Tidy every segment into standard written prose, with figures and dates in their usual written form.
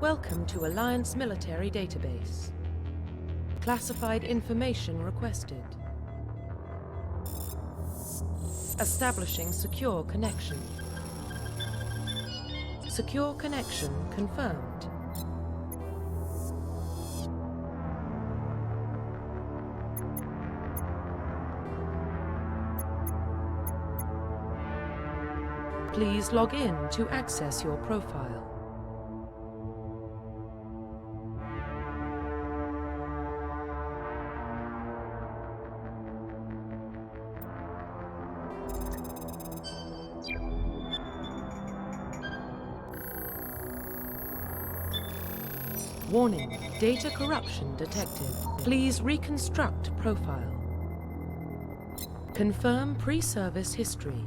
Welcome to Alliance Military Database. Classified information requested. Establishing secure connection. Secure connection confirmed. Please log in to access your profile. Warning, data corruption detected. Please reconstruct profile. Confirm pre-service history.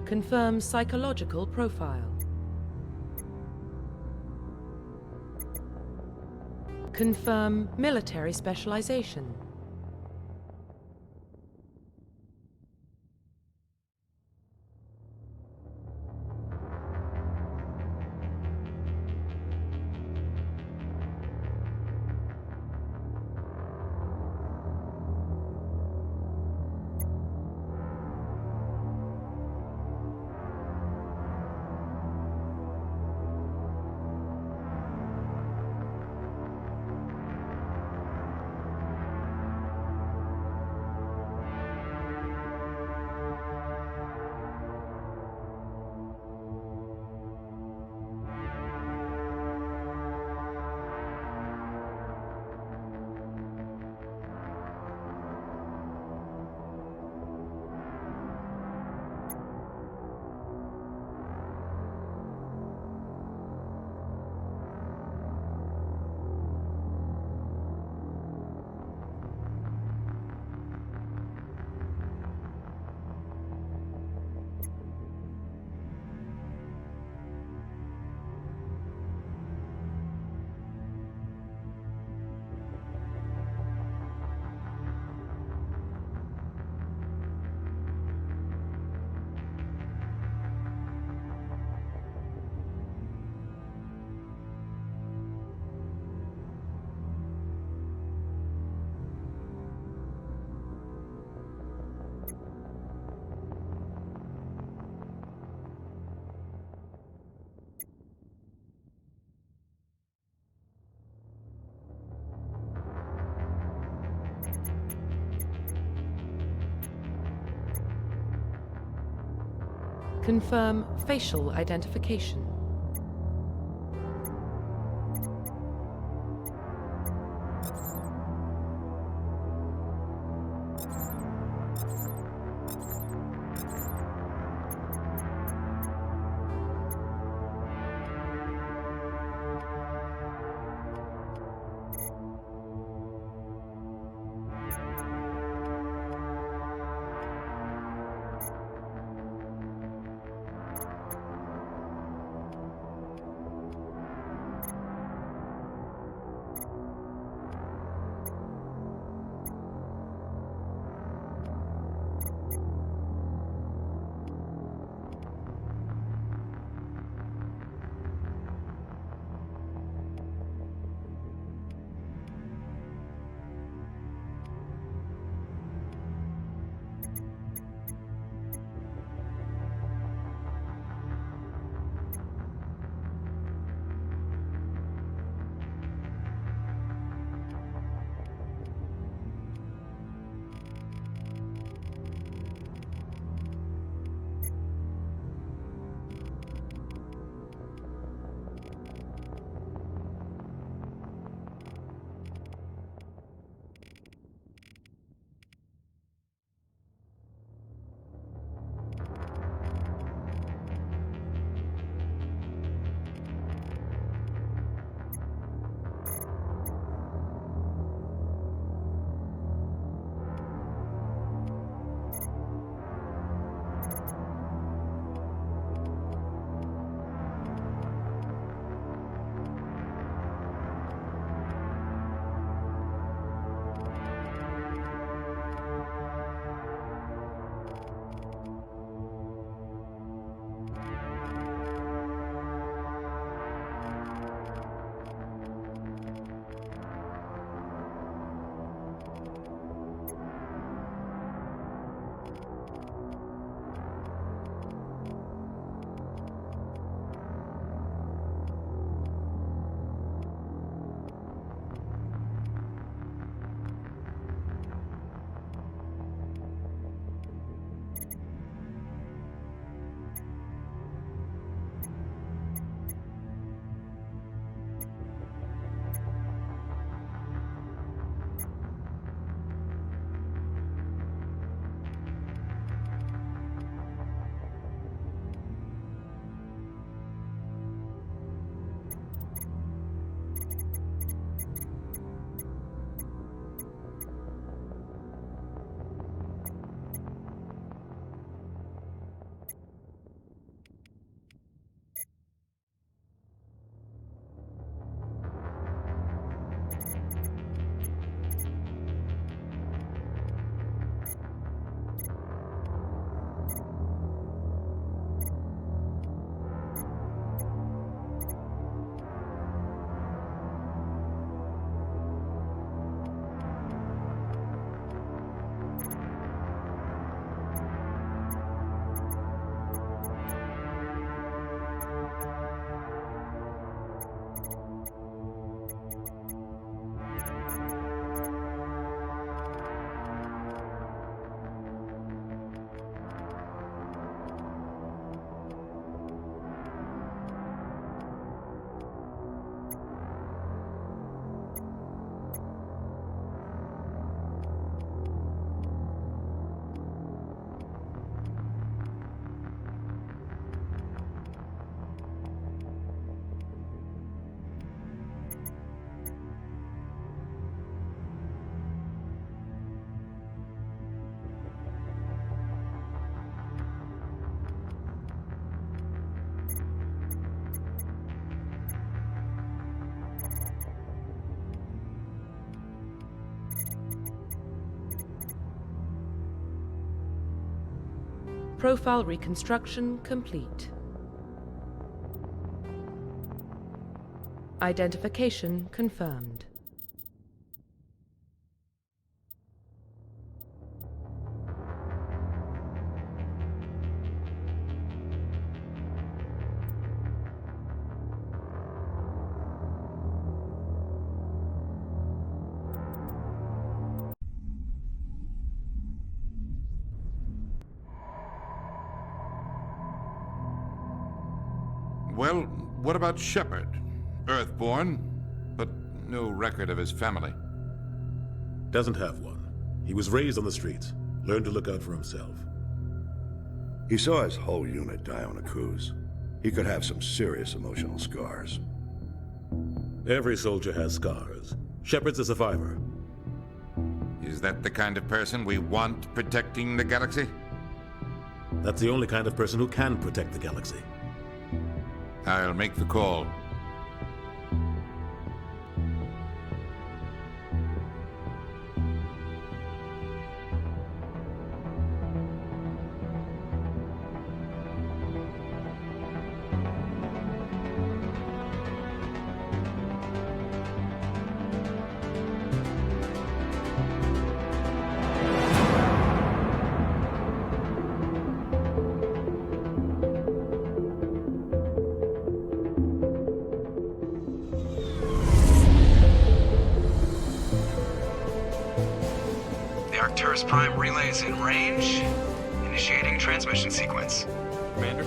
Confirm psychological profile. Confirm military specialization. Confirm facial identification. Profile reconstruction complete. Identification confirmed. Well, what about Shepard? Earthborn, but no record of his family. Doesn't have one. He was raised on the streets, learned to look out for himself. He saw his whole unit die on a cruise. He could have some serious emotional scars. Every soldier has scars. Shepard's a survivor. Is that the kind of person we want protecting the galaxy? That's the only kind of person who can protect the galaxy. I'll make the call. Prime relay is in range. Initiating transmission sequence. Commander?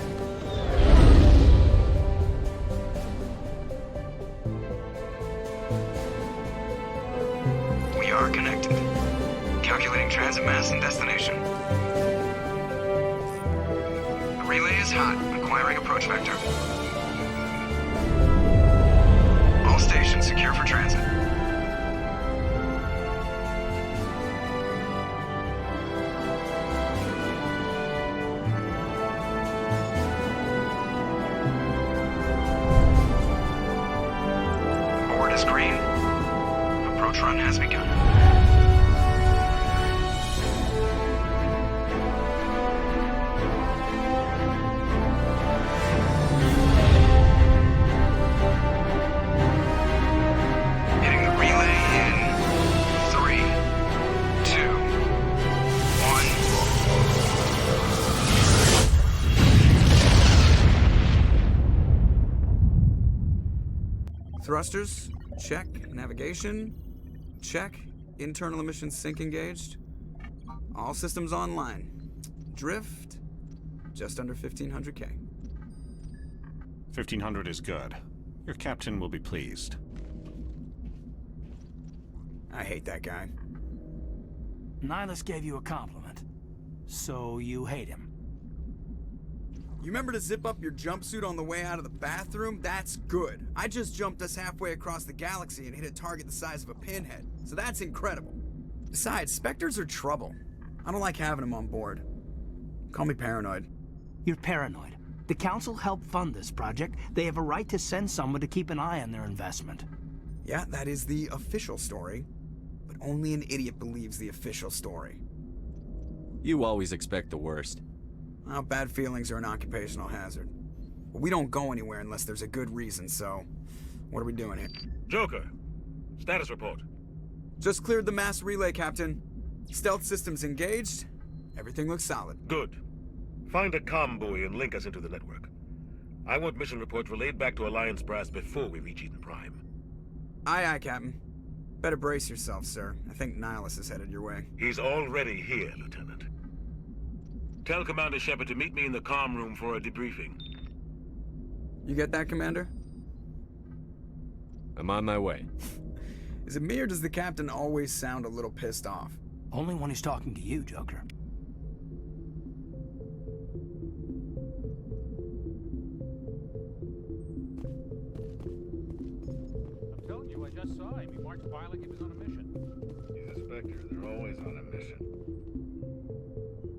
We are connected. Calculating transit mass and destination. The relay is hot, acquiring approach vector. All stations secure for transit. Green. Approach run has begun. Hitting the relay in 3, 2, 1. Thrusters. Check. Navigation. Check. Internal emissions sync engaged. All systems online. Drift. Just under 1,500K. 1,500 is good. Your captain will be pleased. I hate that guy. Nihilus gave you a compliment. So you hate him. You remember to zip up your jumpsuit on the way out of the bathroom? That's good. I just jumped us halfway across the galaxy and hit a target the size of a pinhead. So that's incredible. Besides, Spectres are trouble. I don't like having them on board. Call me paranoid. You're paranoid. The Council helped fund this project. They have a right to send someone to keep an eye on their investment. Yeah, that is the official story. But only an idiot believes the official story. You always expect the worst. Well, bad feelings are an occupational hazard. But we don't go anywhere unless there's a good reason, so... What are we doing here? Joker, status report. Just cleared the mass relay, Captain. Stealth systems engaged. Everything looks solid. Good. Find a comm buoy and link us into the network. I want mission reports relayed back to Alliance Brass before we reach Eden Prime. Aye, aye, Captain. Better brace yourself, sir. I think Nihilus is headed your way. He's already here, Lieutenant. Tell Commander Shepard to meet me in the comm room for a debriefing. You get that, Commander? I'm on my way. Is it me or does the Captain always sound a little pissed off? Only when he's talking to you, Joker. I'm telling you, I just saw him. He marched by like he was on a mission. He's a Spectre. They're always on a mission.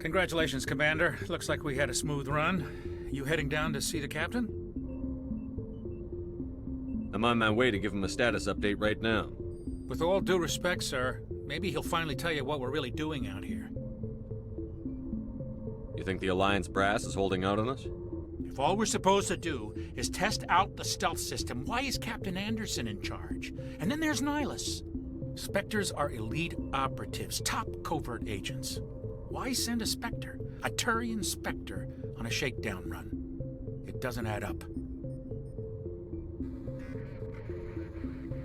Congratulations, Commander. Looks like we had a smooth run. You heading down to see the captain? I'm on my way to give him a status update right now. With all due respect, sir, maybe he'll finally tell you what we're really doing out here. You think the Alliance brass is holding out on us? If all we're supposed to do is test out the stealth system, why is Captain Anderson in charge? And then there's Nihilus. Spectres are elite operatives, top covert agents. Why send a Spectre, a Turian Spectre, on a shakedown run? It doesn't add up.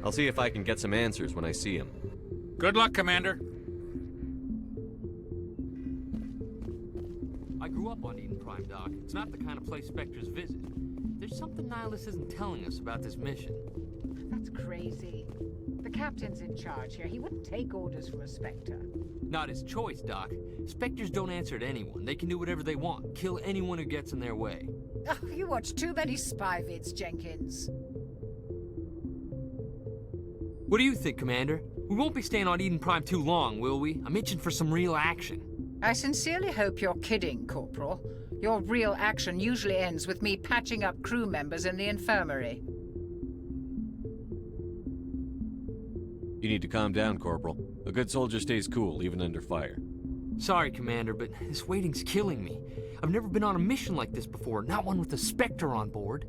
I'll see if I can get some answers when I see him. Good luck, Commander. I grew up on Eden Prime, Doc. It's not the kind of place Spectres visit. There's something Nihilus isn't telling us about this mission. That's crazy. The captain's in charge here. He wouldn't take orders from a Spectre. Not his choice, Doc. Spectres don't answer to anyone. They can do whatever they want, kill anyone who gets in their way. Oh, you watch too many spy vids, Jenkins. What do you think, Commander? We won't be staying on Eden Prime too long, will we? I'm itching for some real action. I sincerely hope you're kidding, Corporal. Your real action usually ends with me patching up crew members in the infirmary. You need to calm down, Corporal. A good soldier stays cool, even under fire. Sorry, Commander, but this waiting's killing me. I've never been on a mission like this before, not one with a Spectre on board.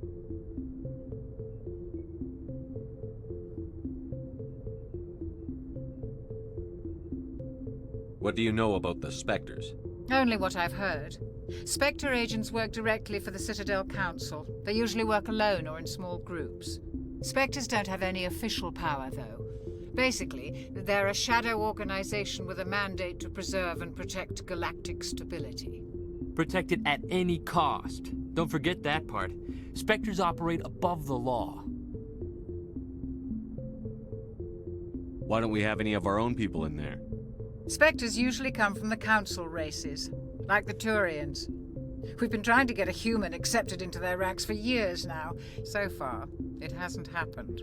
What do you know about the Spectres? Only what I've heard. Spectre agents work directly for the Citadel Council. They usually work alone or in small groups. Spectres don't have any official power, though. Basically, they're a shadow organization with a mandate to preserve and protect galactic stability. Protect it at any cost. Don't forget that part. Spectres operate above the law. Why don't we have any of our own people in there? Spectres usually come from the Council races, like the Turians. We've been trying to get a human accepted into their ranks for years now. So far, it hasn't happened.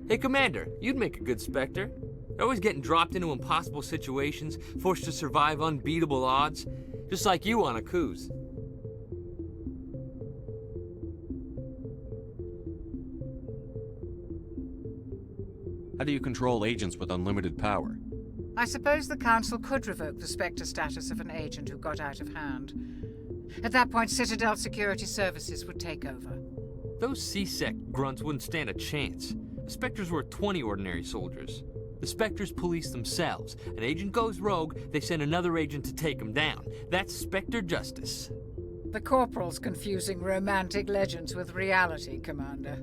Hey, Commander, you'd make a good Spectre. You're always getting dropped into impossible situations, forced to survive unbeatable odds, just like you on a cruise. How do you control agents with unlimited power? I suppose the Council could revoke the Spectre status of an agent who got out of hand. At that point, Citadel Security Services would take over. Those C-Sec grunts wouldn't stand a chance. The Spectres were 20 ordinary soldiers. The Spectres police themselves. An agent goes rogue, they send another agent to take him down. That's Spectre justice. The Corporal's confusing romantic legends with reality, Commander.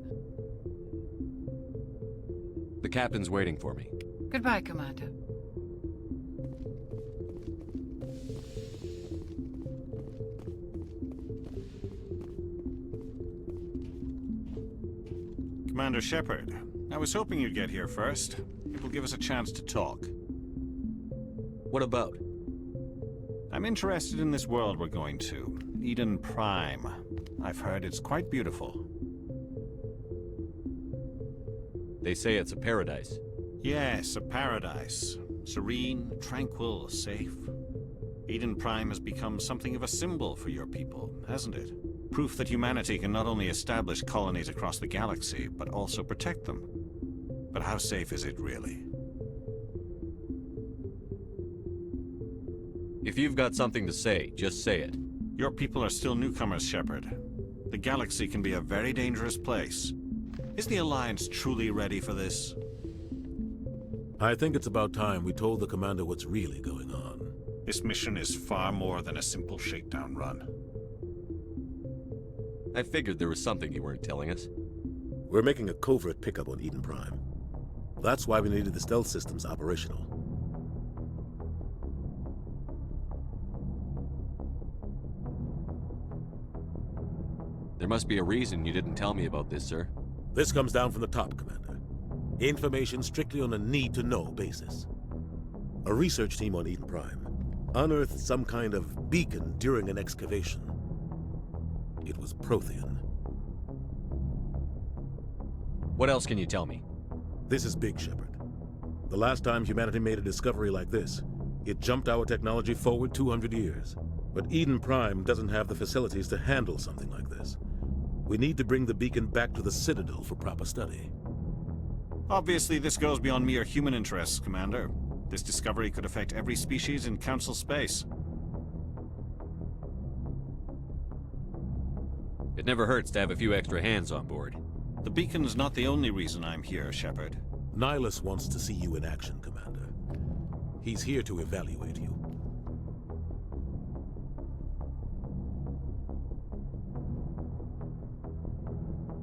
The captain's waiting for me. Goodbye, Commander. Commander Shepard, I was hoping you'd get here first. It will give us a chance to talk. What about? I'm interested in this world we're going to, Eden Prime. I've heard it's quite beautiful. They say it's a paradise. Yes, a paradise. Serene, tranquil, safe. Eden Prime has become something of a symbol for your people, hasn't it? Proof that humanity can not only establish colonies across the galaxy, but also protect them. But how safe is it really? If you've got something to say, just say it. Your people are still newcomers, Shepard. The galaxy can be a very dangerous place. Is the Alliance truly ready for this? I think it's about time we told the commander what's really going on. This mission is far more than a simple shakedown run. I figured there was something you weren't telling us. We're making a covert pickup on Eden Prime. That's why we needed the stealth systems operational. There must be a reason you didn't tell me about this, sir. This comes down from the top, Commander. Information strictly on a need-to-know basis. A research team on Eden Prime unearthed some kind of beacon during an excavation. It was Prothean. What else can you tell me? This is big, Shepard. The last time humanity made a discovery like this, it jumped our technology forward 200 years. But Eden Prime doesn't have the facilities to handle something like this. We need to bring the beacon back to the Citadel for proper study. Obviously, this goes beyond mere human interests, Commander. This discovery could affect every species in Council space. It never hurts to have a few extra hands on board. The beacon's not the only reason I'm here, Shepard. Nihilus wants to see you in action, Commander. He's here to evaluate you.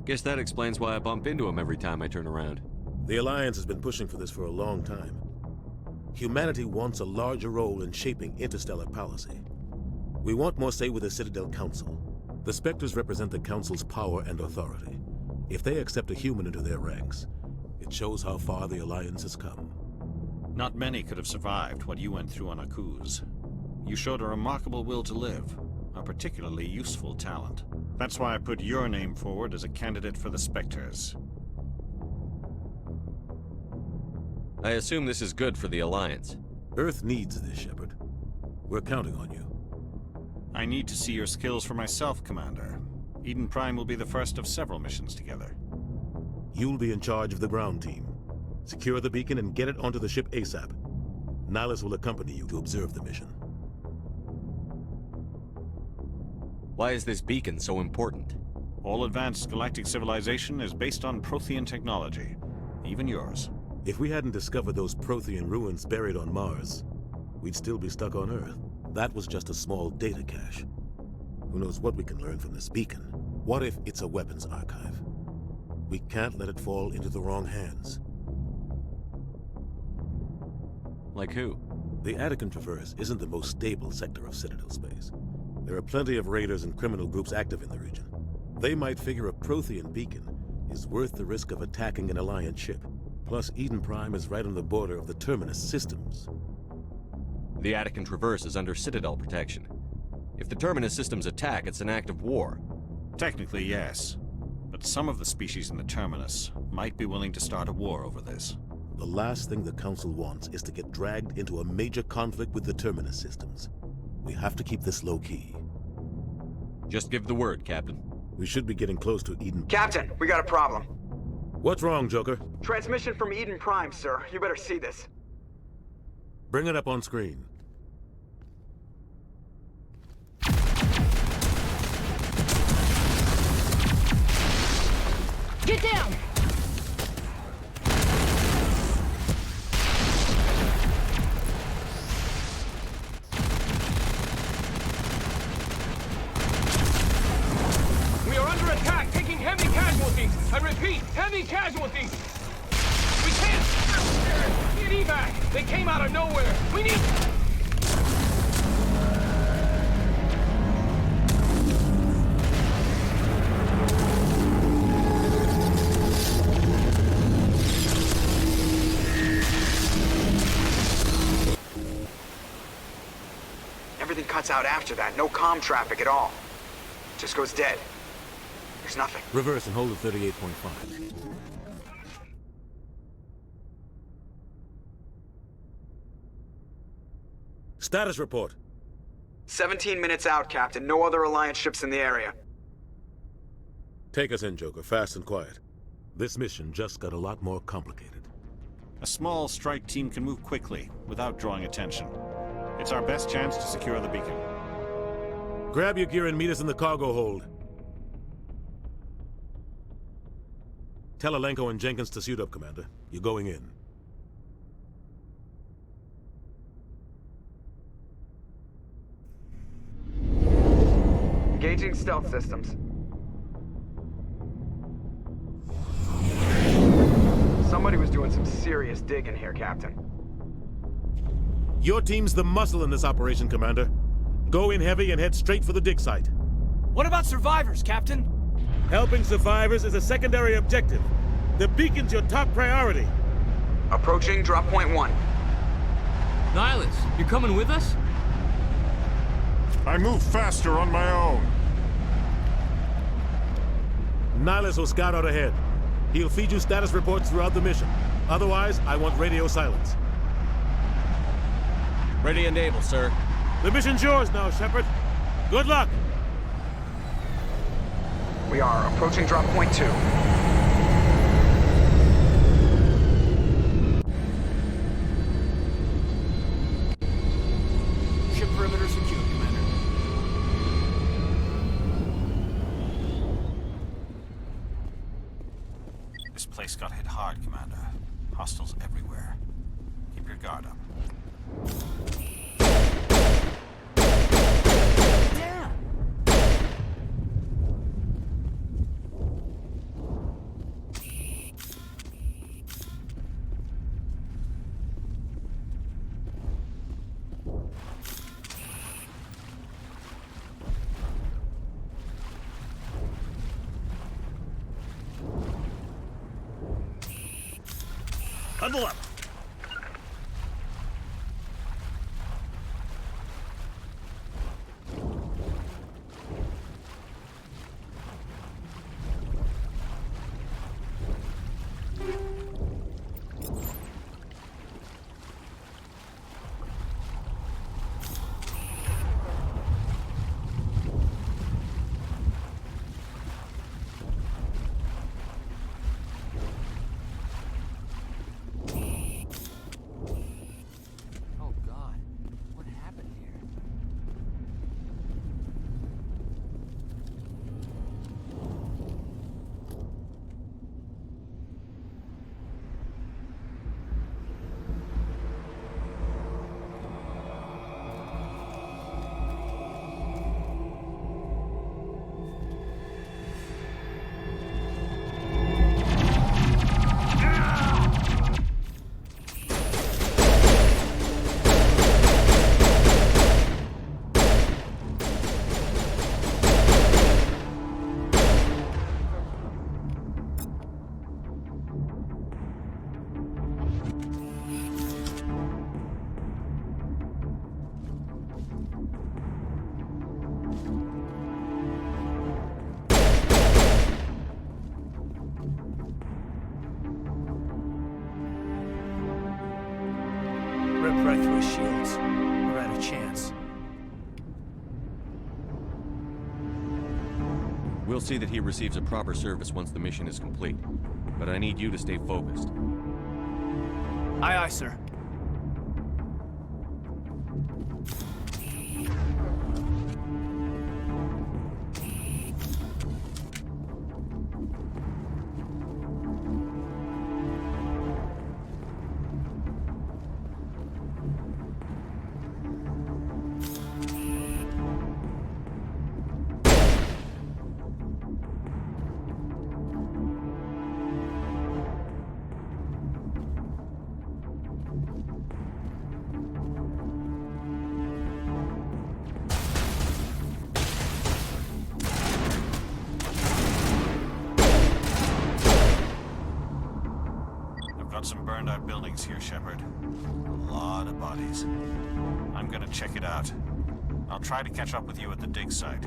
Guess that explains why I bump into him every time I turn around. The Alliance has been pushing for this for a long time. Humanity wants a larger role in shaping interstellar policy. We want more say with the Citadel Council. The Spectres represent the Council's power and authority. If they accept a human into their ranks, it shows how far the Alliance has come. Not many could have survived what you went through on Akuz. You showed a remarkable will to live, a particularly useful talent. That's why I put your name forward as a candidate for the Spectres. I assume this is good for the Alliance. Earth needs this, Shepard. We're counting on you. I need to see your skills for myself, Commander. Eden Prime will be the first of several missions together. You'll be in charge of the ground team. Secure the beacon and get it onto the ship ASAP. Nihilus will accompany you to observe the mission. Why is this beacon so important? All advanced galactic civilization is based on Prothean technology, even yours. If we hadn't discovered those Prothean ruins buried on Mars, we'd still be stuck on Earth. That was just a small data cache. Who knows what we can learn from this beacon? What if it's a weapons archive? We can't let it fall into the wrong hands. Like who? The Attican Traverse isn't the most stable sector of Citadel space. There are plenty of raiders and criminal groups active in the region. They might figure a Prothean beacon is worth the risk of attacking an Alliance ship. Plus, Eden Prime is right on the border of the Terminus systems. The Attican Traverse is under Citadel protection. If the Terminus systems attack, it's an act of war. Technically, yes. But some of the species in the Terminus might be willing to start a war over this. The last thing the Council wants is to get dragged into a major conflict with the Terminus systems. We have to keep this low-key. Just give the word, Captain. We should be getting close to Eden. Captain, we got a problem. What's wrong, Joker? Transmission from Eden Prime, sir. You better see this. Bring it up on screen. Get down! We are under attack, taking heavy casualties. I repeat, heavy casualties. We can't get evac. They came out of nowhere. We need... Everything cuts out after that. No comm traffic at all. Just goes dead. There's nothing. Reverse and hold at 38.5. Status report. 17 minutes out, Captain. No other Alliance ships in the area. Take us in, Joker, fast and quiet. This mission just got a lot more complicated. A small strike team can move quickly, without drawing attention. It's our best chance to secure the beacon. Grab your gear and meet us in the cargo hold. Tell Alenko and Jenkins to suit up, Commander. You're going in. Engaging stealth systems. Somebody was doing some serious digging here, Captain. Your team's the muscle in this operation, Commander. Go in heavy and head straight for the dig site. What about survivors, Captain? Helping survivors is a secondary objective. The beacon's your top priority. Approaching drop point 1. Nihilus, you coming with us? I move faster on my own. Nihilus will scout out ahead. He'll feed you status reports throughout the mission. Otherwise, I want radio silence. Ready and able, sir. The mission's yours now, Shepard. Good luck! We are approaching drop point 2. Ship perimeter secure, Commander. place got hit hard, Commander. Hostiles everywhere. Keep your guard up. Damn! Huddle up! Oh God, what happened here? Rip right through his shields. We're out of chance. We'll see that he receives a proper service once the mission is complete. But I need you to stay focused. Aye, aye, sir. Some burned out buildings here, Shepard. A lot of bodies. I'm gonna check it out. I'll try to catch up with you at the dig site.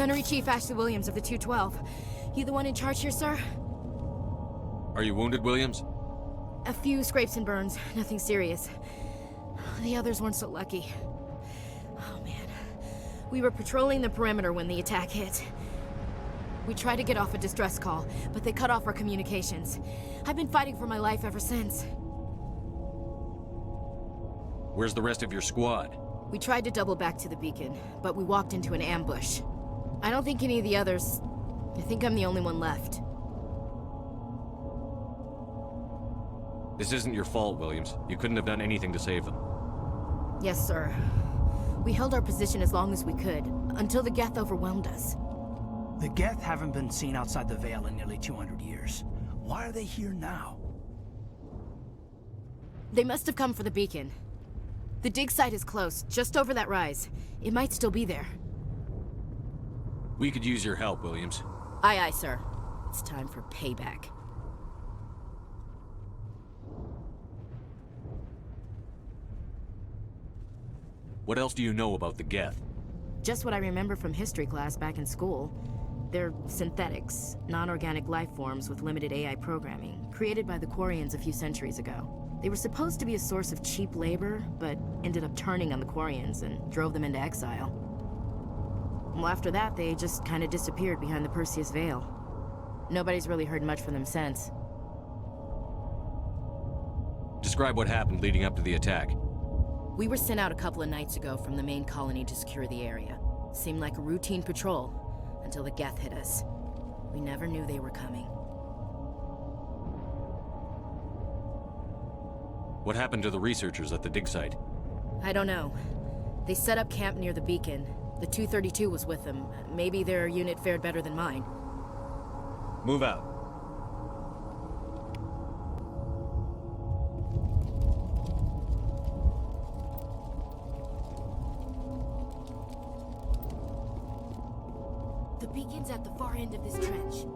Gunnery Chief Ashley Williams of the 212. You the one in charge here, sir? Are you wounded, Williams? A few scrapes and burns, nothing serious. The others weren't so lucky. Oh man. We were patrolling the perimeter when the attack hit. We tried to get off a distress call, but they cut off our communications. I've been fighting for my life ever since. Where's the rest of your squad? We tried to double back to the beacon, but we walked into an ambush. I don't think any of the others... I think I'm the only one left. This isn't your fault, Williams. You couldn't have done anything to save them. Yes, sir. We held our position as long as we could, until the Geth overwhelmed us. The Geth haven't been seen outside the Vale in nearly 200 years. Why are they here now? They must have come for the beacon. The dig site is close, just over that rise. It might still be there. We could use your help, Williams. Aye, aye, sir. It's time for payback. What else do you know about the Geth? Just what I remember from history class back in school. They're synthetics, non-organic life forms with limited AI programming, created by the Quarians a few centuries ago. They were supposed to be a source of cheap labor, but ended up turning on the Quarians and drove them into exile. Well, after that, they just kind of disappeared behind the Perseus Veil. Nobody's really heard much from them since. Describe what happened leading up to the attack. We were sent out a couple of nights ago from the main colony to secure the area. Seemed like a routine patrol, until the Geth hit us. We never knew they were coming. What happened to the researchers at the dig site? I don't know. They set up camp near the beacon. The 232 was with them. Maybe their unit fared better than mine. Move out. The beacon's at the far end of this trench.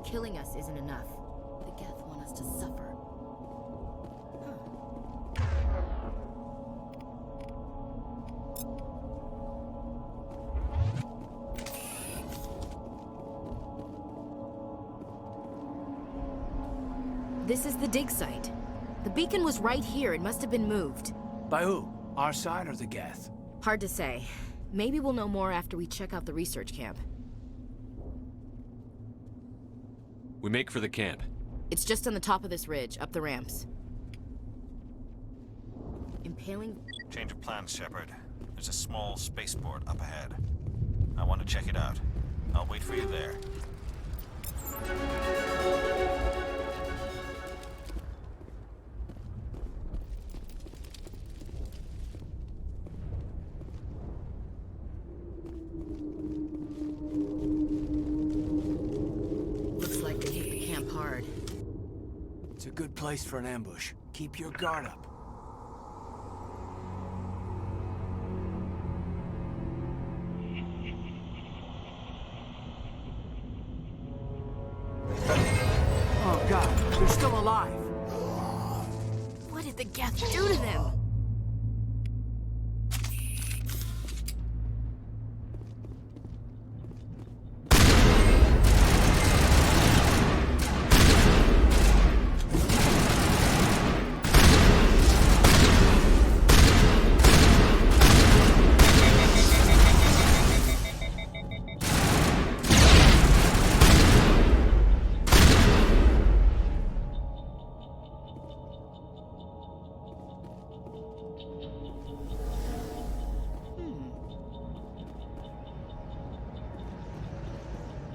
Killing us isn't enough. The Geth want us to suffer. This is the dig site. The beacon was right here. It must have been moved. By who? Our side or the Geth? Hard to say. Maybe we'll know more after we check out the research camp. We make for the camp. It's just on the top of this ridge, up the ramps. Impaling... Change of plans, Shepard. There's a small spaceport up ahead. I want to check it out. I'll wait for you there. It's a good place for an ambush. Keep your guard up. still alive. What did the Geth do to them?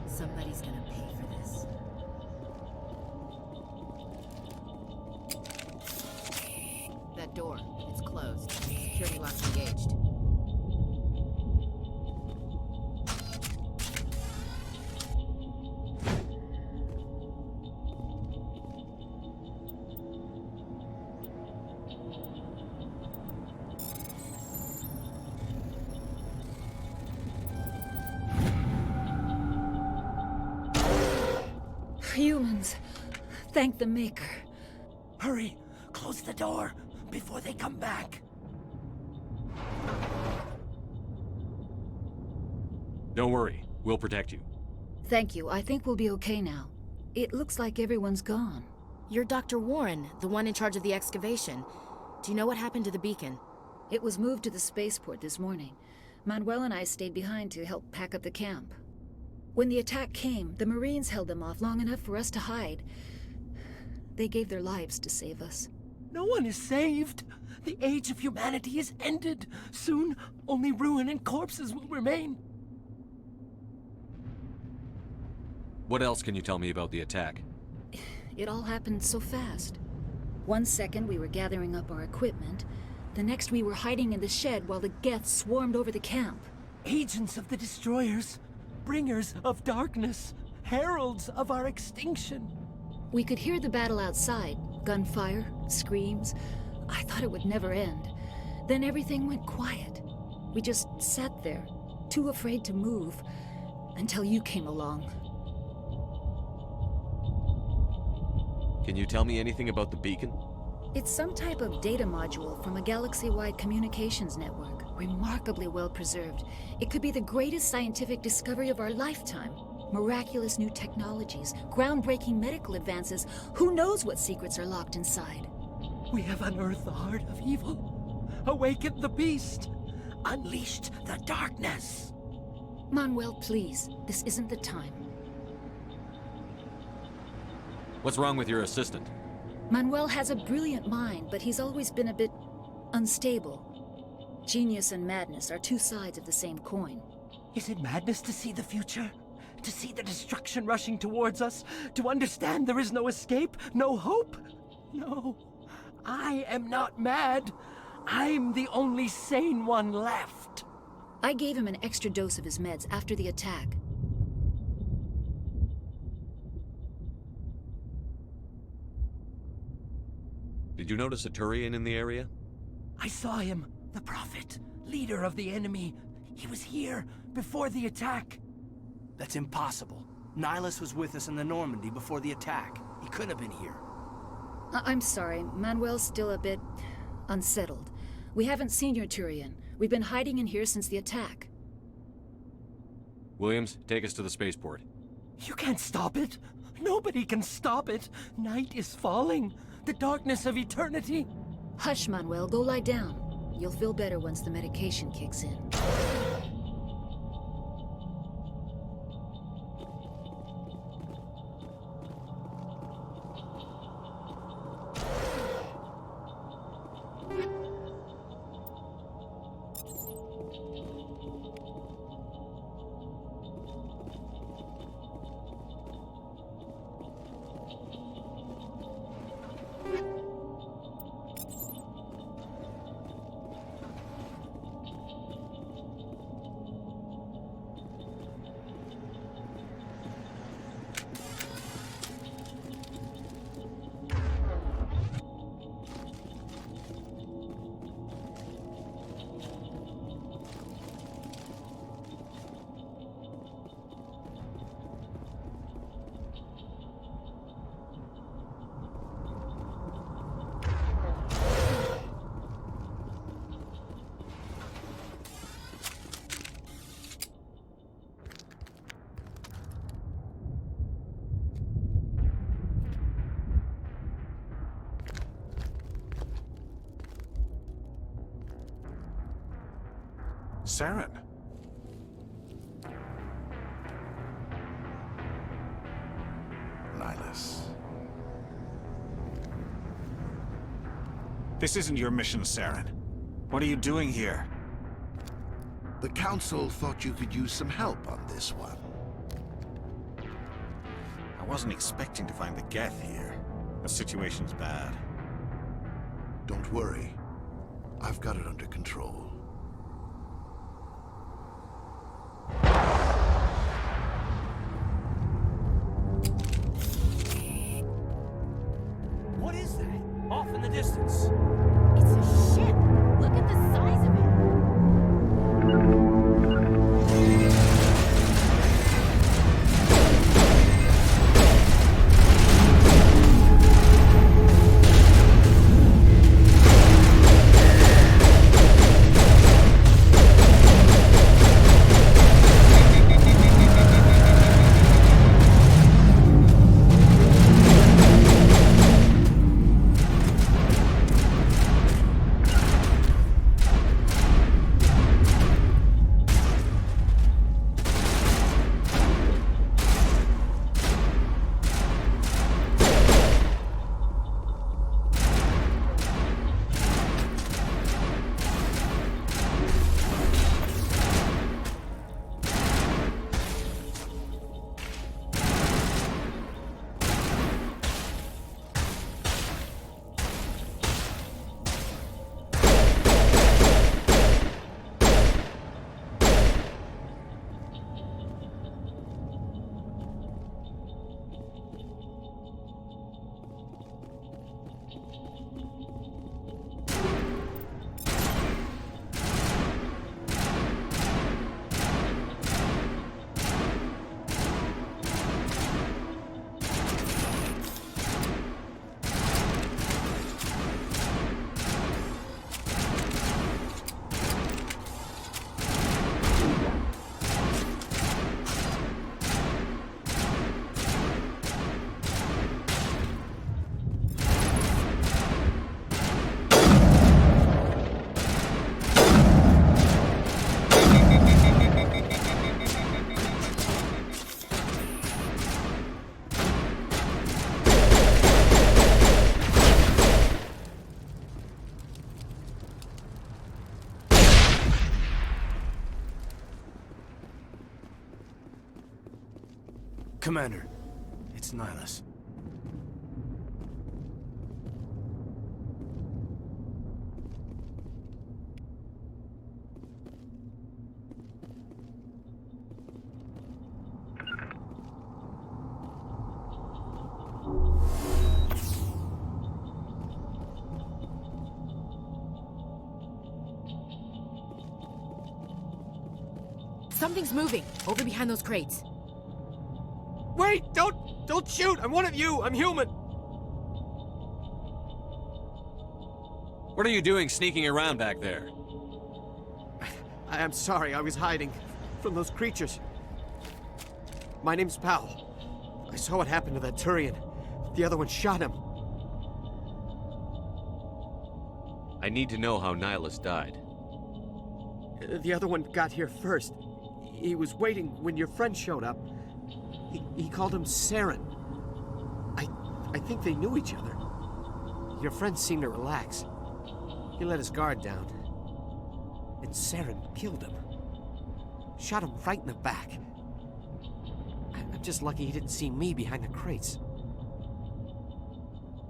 Somebody's gonna pay for this. That door, it's closed. Security lock's engaged. Humans, thank the Maker. Hurry, close the door before they come back. Don't worry, we'll protect you. Thank you. I think we'll be okay now. It looks like everyone's gone. You're Dr. Warren, the one in charge of the excavation. Do you know what happened to the beacon? It was moved to the spaceport this morning. Manuel and I stayed behind to help pack up the camp. When the attack came, the Marines held them off long enough for us to hide. They gave their lives to save us. No one is saved. The age of humanity is ended. Soon, only ruin and corpses will remain. What else can you tell me about the attack? It all happened so fast. 1 second we were gathering up our equipment. The next we were hiding in the shed while the Geth swarmed over the camp. Agents of the destroyers. Bringers of darkness, heralds of our extinction. We could hear the battle outside, gunfire, screams. I thought it would never end. Then everything went quiet. We just sat there, too afraid to move, until you came along. Can you tell me anything about the beacon? It's some type of data module from a galaxy-wide communications network, remarkably well preserved. It could be the greatest scientific discovery of our lifetime. Miraculous new technologies, groundbreaking medical advances. Who knows what secrets are locked inside? We have unearthed the heart of evil, awakened the beast, unleashed the darkness. Manuel, please, this isn't the time. What's wrong with your assistant? Manuel has a brilliant mind, but he's always been a bit unstable. Genius and madness are two sides of the same coin. Is it madness to see the future? To see the destruction rushing towards us? To understand there is no escape? No hope? No. I am not mad. I'm the only sane one left. I gave him an extra dose of his meds after the attack. Did you notice a Turian in the area? I saw him. The Prophet. Leader of the enemy. He was here before the attack. That's impossible. Nihilus was with us in the Normandy before the attack. He couldn't have been here. I'm sorry. Manuel's still a bit unsettled. We haven't seen your Turian. We've been hiding in here since the attack. Williams, take us to the spaceport. You can't stop it. Nobody can stop it. Night is falling. The darkness of eternity. Hush, Manuel. Go lie down. You'll feel better once the medication kicks in. Saren. Nihilus. This isn't your mission, Saren. What are you doing here? The Council thought you could use some help on this one. I wasn't expecting to find the Geth here. The situation's bad. Don't worry. I've got it under control. What is that? Off in the distance. It's a ship. Look at the size of it. Commander, it's Nihilus. Something's moving over behind those crates. Wait! Don't shoot! I'm one of you! I'm human! What are you doing sneaking around back there? I'm sorry, I was hiding from those creatures. My name's Powell. I saw what happened to that Turian. The other one shot him. I need to know how Nihilus died. The other one got here first. He was waiting when your friend showed up. He called him Saren. I think they knew each other. Your friend seemed to relax. He let his guard down. And Saren killed him. Shot him right in the back. I'm just lucky he didn't see me behind the crates.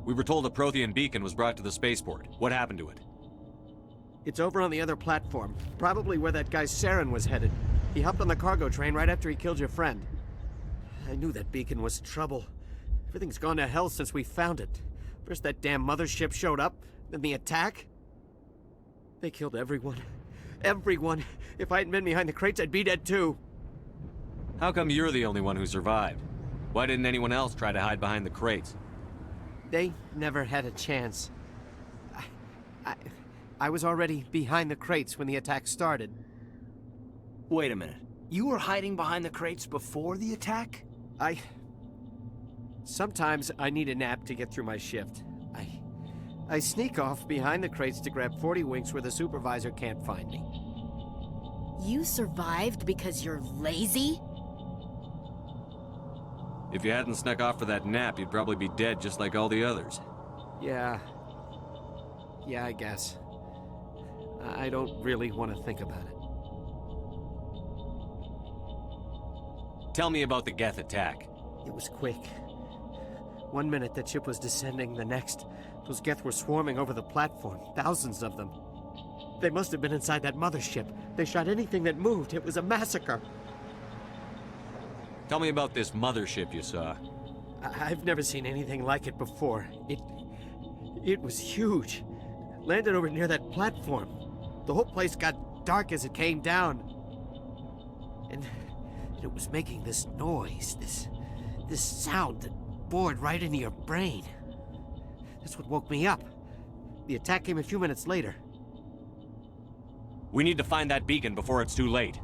We were told a Prothean beacon was brought to the spaceport. What happened to it? It's over on the other platform. Probably where that guy Saren was headed. He hopped on the cargo train right after he killed your friend. I knew that beacon was trouble. Everything's gone to hell since we found it. First that damn mothership showed up, then the attack. They killed everyone. Everyone. If I hadn't been behind the crates, I'd be dead too. How come you're the only one who survived? Why didn't anyone else try to hide behind the crates? They never had a chance. I was already behind the crates when the attack started. Wait a minute. You were hiding behind the crates before the attack? Sometimes I need a nap to get through my shift. I sneak off behind the crates to grab 40 winks where the supervisor can't find me. You survived because you're lazy? If you hadn't snuck off for that nap, you'd probably be dead just like all the others. Yeah. Yeah, I guess. I don't really want to think about it. Tell me about the Geth attack. It was quick. 1 minute the ship was descending, the next, those Geth were swarming over the platform, thousands of them. They must have been inside that mothership. They shot anything that moved. It was a massacre. Tell me about this mothership you saw. I've never seen anything like it before. It was huge. Landed over near that platform. The whole place got dark as it came down. And it was making this noise, this sound that bored right into your brain. That's what woke me up. The attack came a few minutes later. We need to find that beacon before it's too late.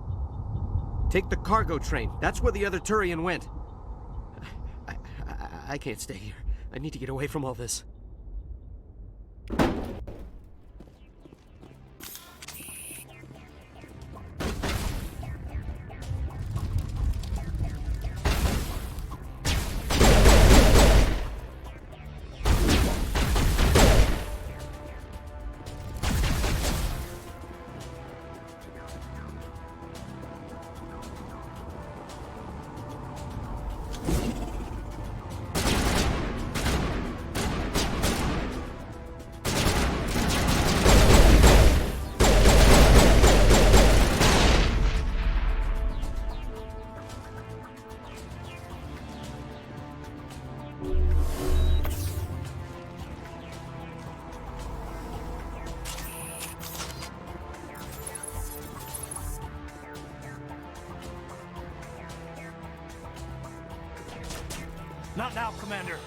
Take the cargo train. That's where the other Turian went. I can't stay here. I need to get away from all this. Not now, Commander.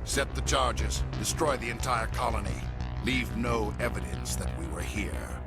Set the charges. Destroy the entire colony. Leave no evidence that we were here.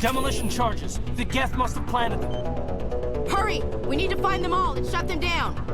Demolition charges. The Geth must have planted them. Hurry! We need to find them all and shut them down.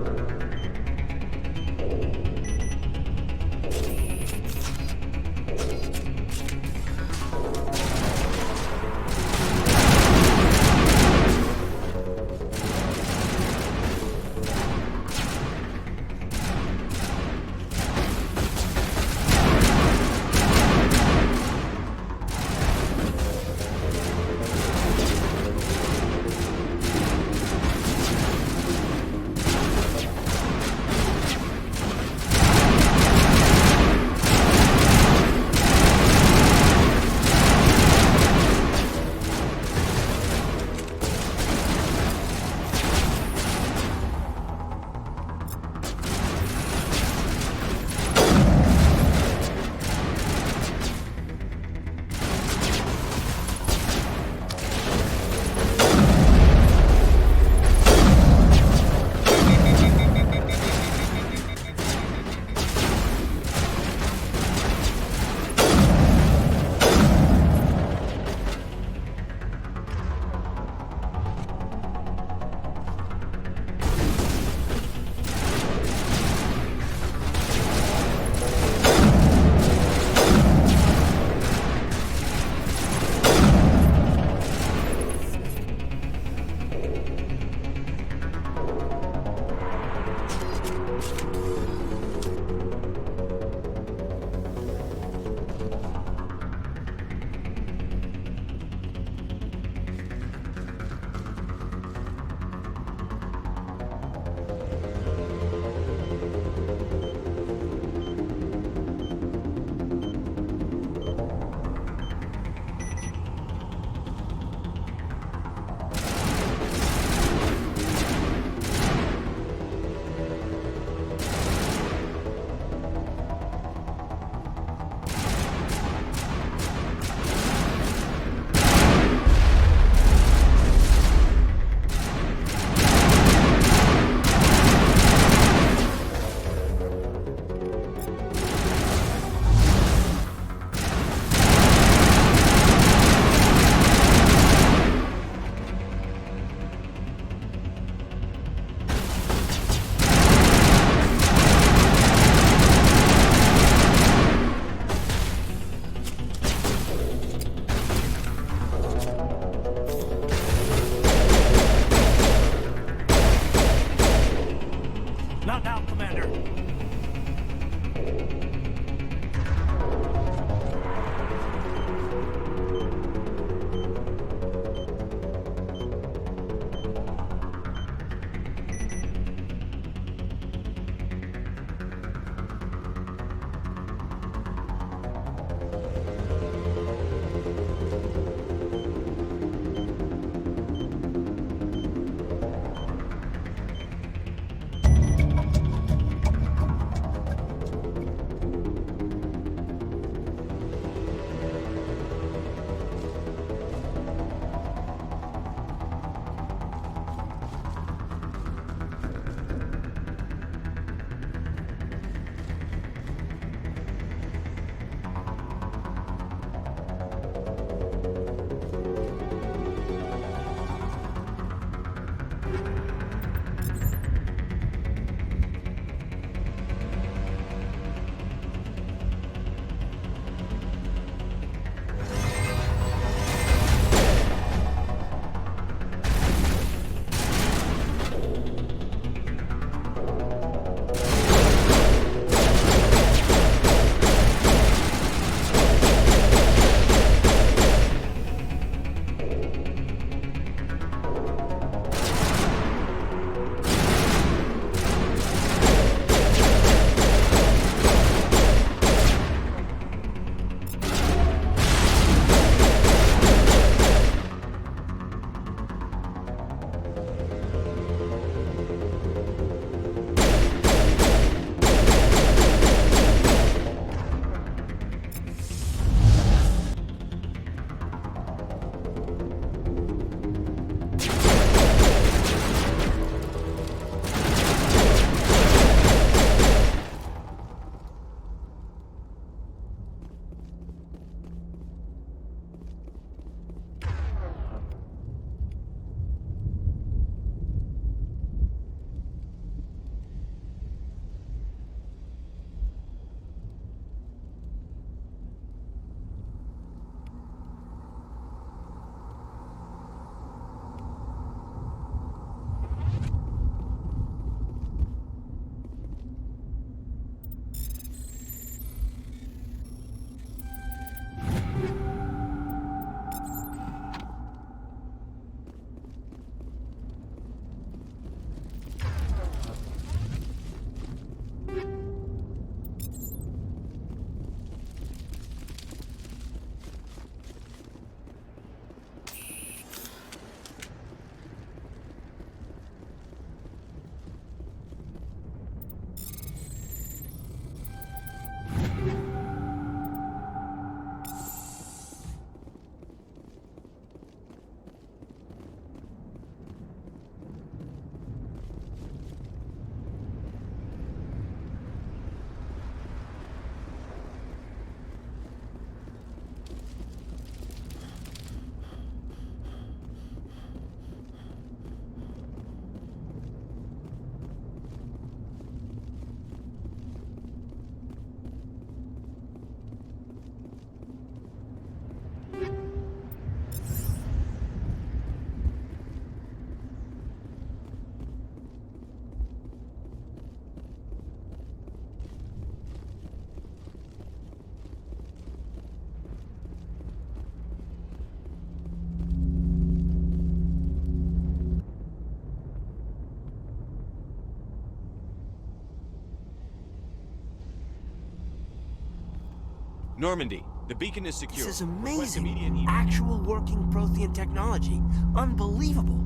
Normandy, the beacon is secure. This is Request amazing. immediate- Actual working Prothean technology. Unbelievable.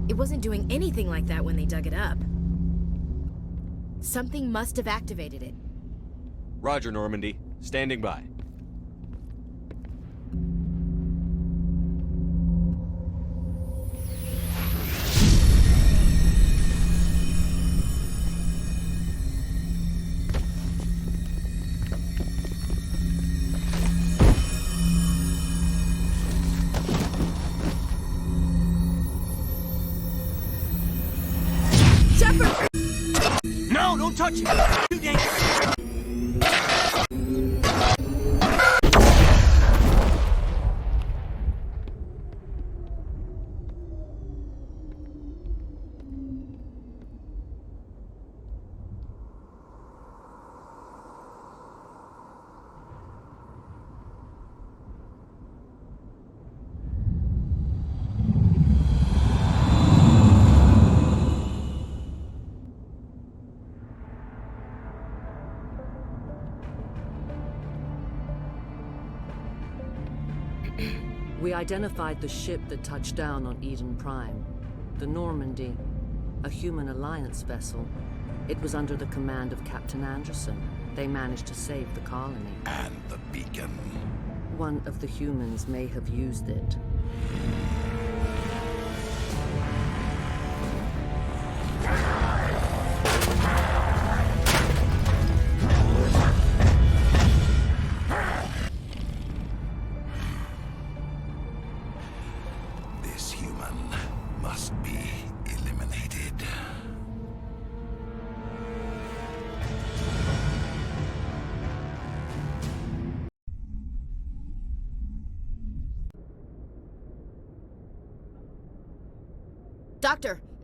It wasn't doing anything like that when they dug it up. Something must have activated it. Roger, Normandy. Standing by. Shepard! No, don't touch it! Too dangerous! We identified the ship that touched down on Eden Prime. The Normandy, a human alliance vessel. It was under the command of Captain Anderson. They managed to save the colony. And the beacon. One of the humans may have used it. This human must be eliminated.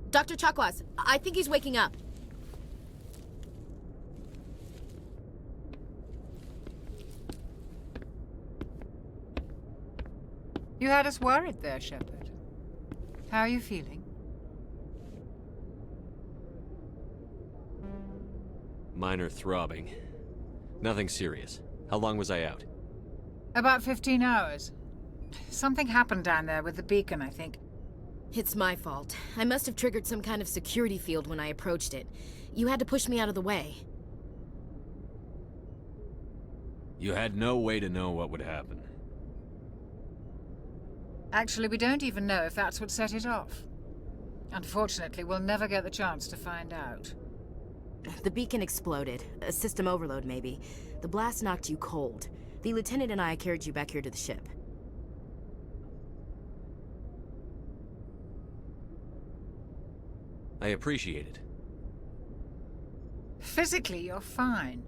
Dr. Chakwas, I think he's waking up. You had us worried there, Shepard. How are you feeling? Minor throbbing. Nothing serious. How long was I out? About 15 hours. Something happened down there with the beacon, I think. It's my fault. I must have triggered some kind of security field when I approached it. You had to push me out of the way. You had no way to know what would happen. Actually, we don't even know if that's what set it off. Unfortunately, we'll never get the chance to find out. The beacon exploded. A system overload, maybe. The blast knocked you cold. The lieutenant and I carried you back here to the ship. I appreciate it. Physically, you're fine.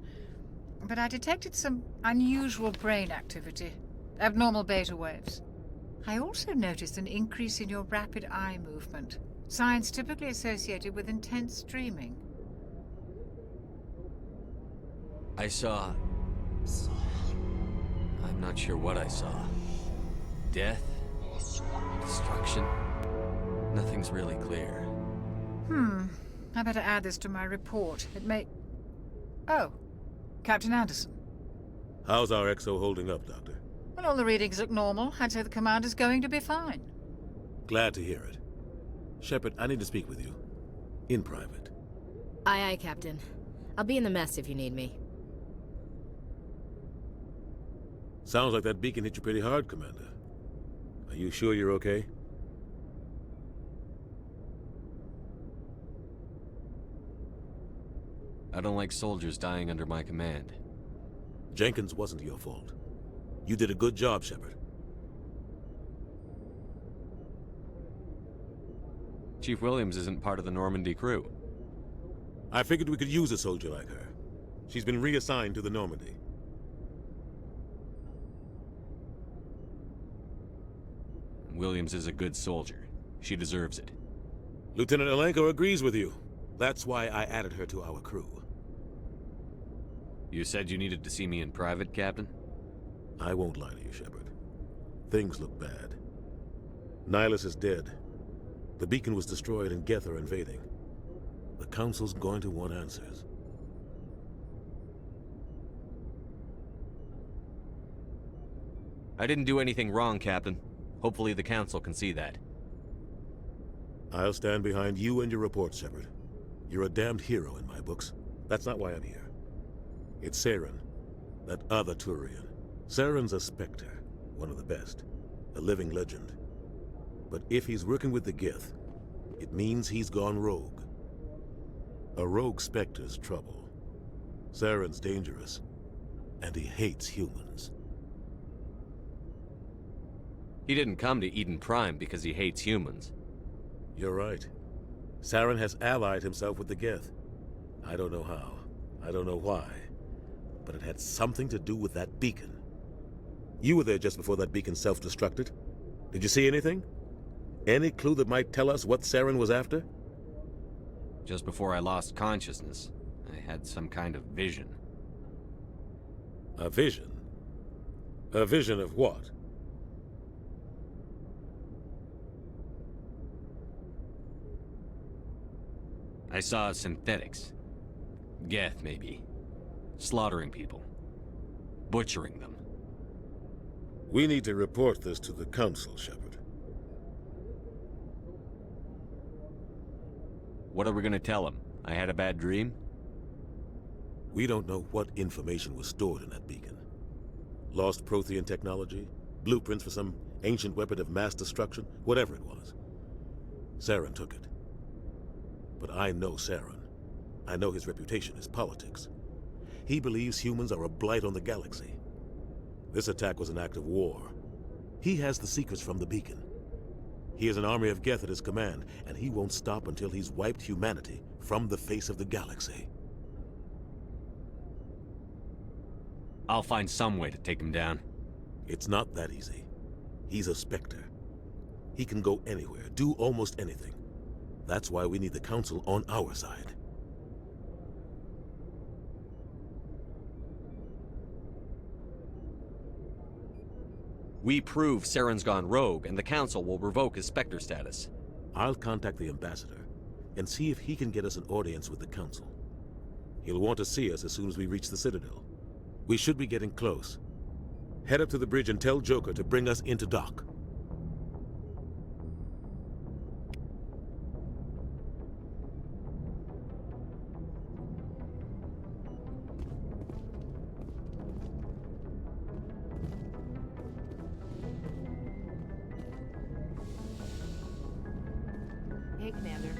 But I detected some unusual brain activity. Abnormal beta waves. I also noticed an increase in your rapid eye movement. Signs typically associated with intense dreaming. I saw... I'm not sure what I saw. Death? Destruction? Nothing's really clear. I better add this to my report. It may... Oh, Captain Anderson. How's our XO holding up, Doctor? Well, all the readings look normal. I'd say the commander's going to be fine. Glad to hear it. Shepard, I need to speak with you. In private. Aye, Captain. I'll be in the mess if you need me. Sounds like that beacon hit you pretty hard, Commander. Are you sure you're okay? I don't like soldiers dying under my command. Jenkins wasn't your fault. You did a good job, Shepard. Chief Williams isn't part of the Normandy crew. I figured we could use a soldier like her. She's been reassigned to the Normandy. Williams is a good soldier. She deserves it. Lieutenant Alenko agrees with you. That's why I added her to our crew. You said you needed to see me in private, Captain? I won't lie to you, Shepard. Things look bad. Nihilus is dead. The beacon was destroyed and Geth are invading. The Council's going to want answers. I didn't do anything wrong, Captain. Hopefully the Council can see that. I'll stand behind you and your report, Shepard. You're a damned hero in my books. That's not why I'm here. It's Saren, that other Turian. Saren's a Spectre, one of the best, a living legend. But if he's working with the Gith, it means he's gone rogue. A rogue Spectre's trouble. Saren's dangerous, and he hates humans. He didn't come to Eden Prime because he hates humans. You're right. Saren has allied himself with the Geth. I don't know how. I don't know why. But it had something to do with that beacon. You were there just before that beacon self-destructed. Did you see anything? Any clue that might tell us what Saren was after? Just before I lost consciousness, I had some kind of vision. A vision? A vision of what? I saw synthetics. Geth, maybe. Slaughtering people. Butchering them. We need to report this to the Council, Shepard. What are we gonna tell them? I had a bad dream? We don't know what information was stored in that beacon. Lost Prothean technology? Blueprints for some ancient weapon of mass destruction? Whatever it was. Saren took it. But I know Saren. I know his reputation is politics. He believes humans are a blight on the galaxy. This attack was an act of war. He has the secrets from the beacon. He has an army of Geth at his command, and he won't stop until he's wiped humanity from the face of the galaxy. I'll find some way to take him down. It's not that easy. He's a Spectre. He can go anywhere, do almost anything. That's why we need the Council on our side. We prove Saren's gone rogue, and the Council will revoke his Spectre status. I'll contact the Ambassador and see if he can get us an audience with the Council. He'll want to see us as soon as we reach the Citadel. We should be getting close. Head up to the bridge and tell Joker to bring us into dock. Hey, Commander.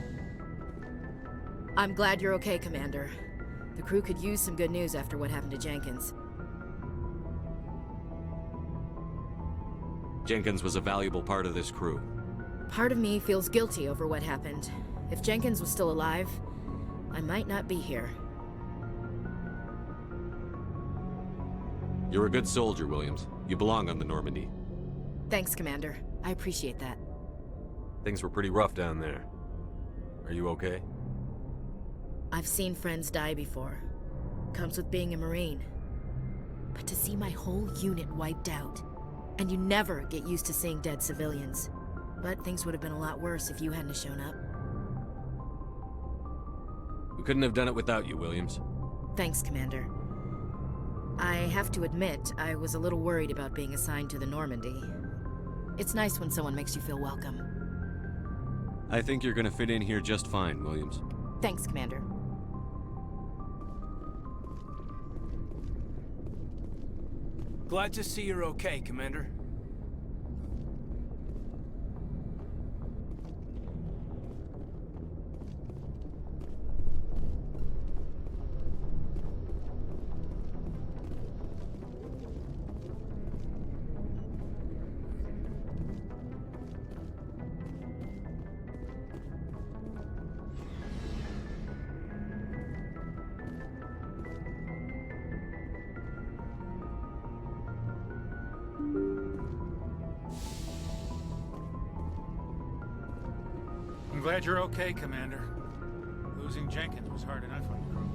I'm glad you're okay, Commander. The crew could use some good news after what happened to Jenkins. Jenkins was a valuable part of this crew. Part of me feels guilty over what happened. If Jenkins was still alive, I might not be here. You're a good soldier, Williams. You belong on the Normandy. Thanks, Commander. I appreciate that. Things were pretty rough down there. Are you okay? I've seen friends die before. Comes with being a Marine. But to see my whole unit wiped out, and you never get used to seeing dead civilians. But things would have been a lot worse if you hadn't shown up. We couldn't have done it without you, Williams. Thanks, Commander. I have to admit, I was a little worried about being assigned to the Normandy. It's nice when someone makes you feel welcome. I think you're gonna fit in here just fine, Williams. Thanks, Commander. Glad to see you're okay, Commander. I'm glad you're okay, Commander. Losing Jenkins was hard enough on the crew.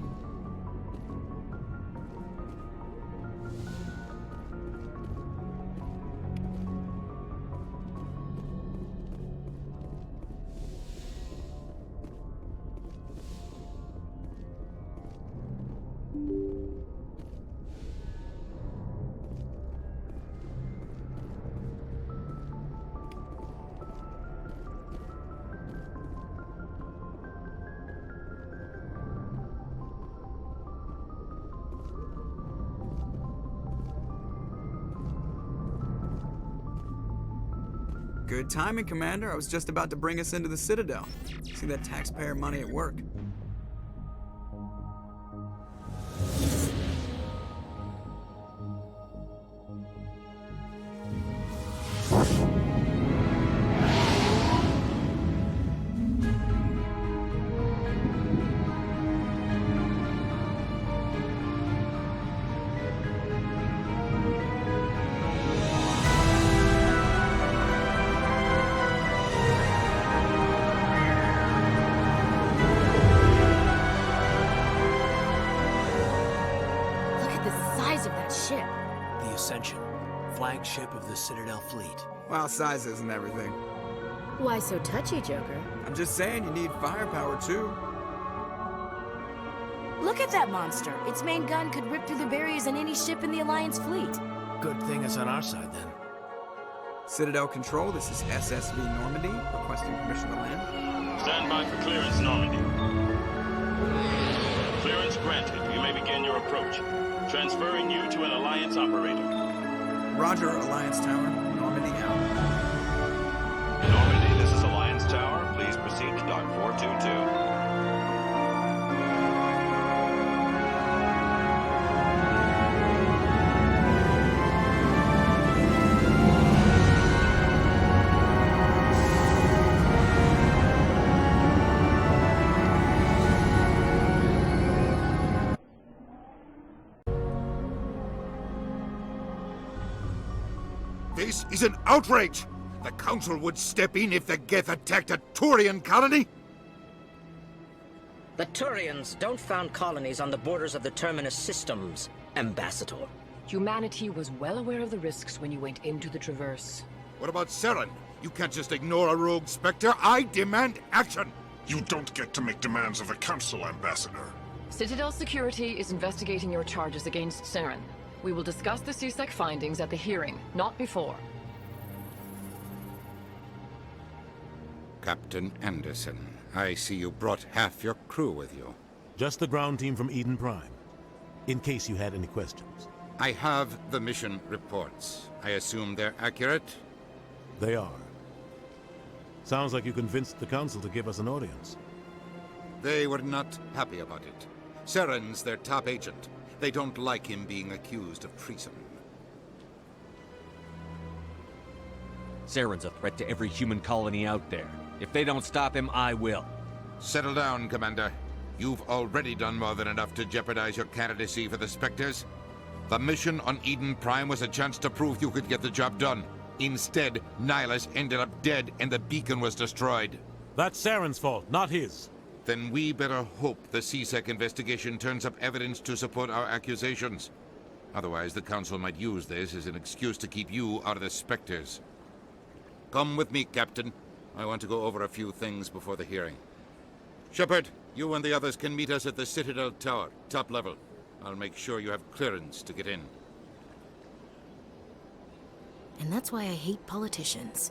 Good timing, Commander. I was just about to bring us into the Citadel. See that taxpayer money at work. Flagship of the Citadel fleet. Well, size isn't everything. Why so touchy, Joker? I'm just saying you need firepower, too. Look at that monster. Its main gun could rip through the barriers in any ship in the Alliance fleet. Good thing it's on our side, then. Citadel Control, this is SSV Normandy, requesting permission to land. Stand by for clearance, Normandy. Clearance granted. You may begin your approach. Transferring you to an Alliance operator. Roger, Alliance Tower. Normandy out. Normandy, this is Alliance Tower. Please proceed to Dock 422. This is an outrage! The Council would step in if the Geth attacked a Turian colony? The Turians don't found colonies on the borders of the Terminus systems, Ambassador. Humanity was well aware of the risks when you went into the Traverse. What about Saren? You can't just ignore a rogue Spectre. I demand action! You don't get to make demands of the Council, Ambassador. Citadel Security is investigating your charges against Saren. We will discuss the CSEC findings at the hearing, not before. Captain Anderson, I see you brought half your crew with you. Just the ground team from Eden Prime, in case you had any questions. I have the mission reports. I assume they're accurate? They are. Sounds like you convinced the Council to give us an audience. They were not happy about it. Saren's their top agent. They don't like him being accused of treason. Saren's a threat to every human colony out there. If they don't stop him, I will. Settle down, Commander. You've already done more than enough to jeopardize your candidacy for the Spectres. The mission on Eden Prime was a chance to prove you could get the job done. Instead, Nihilus ended up dead and the beacon was destroyed. That's Saren's fault, not his. Then we better hope the CSEC investigation turns up evidence to support our accusations. Otherwise, the Council might use this as an excuse to keep you out of the Spectres. Come with me, Captain. I want to go over a few things before the hearing. Shepard, you and the others can meet us at the Citadel Tower, top level. I'll make sure you have clearance to get in. And that's why I hate politicians.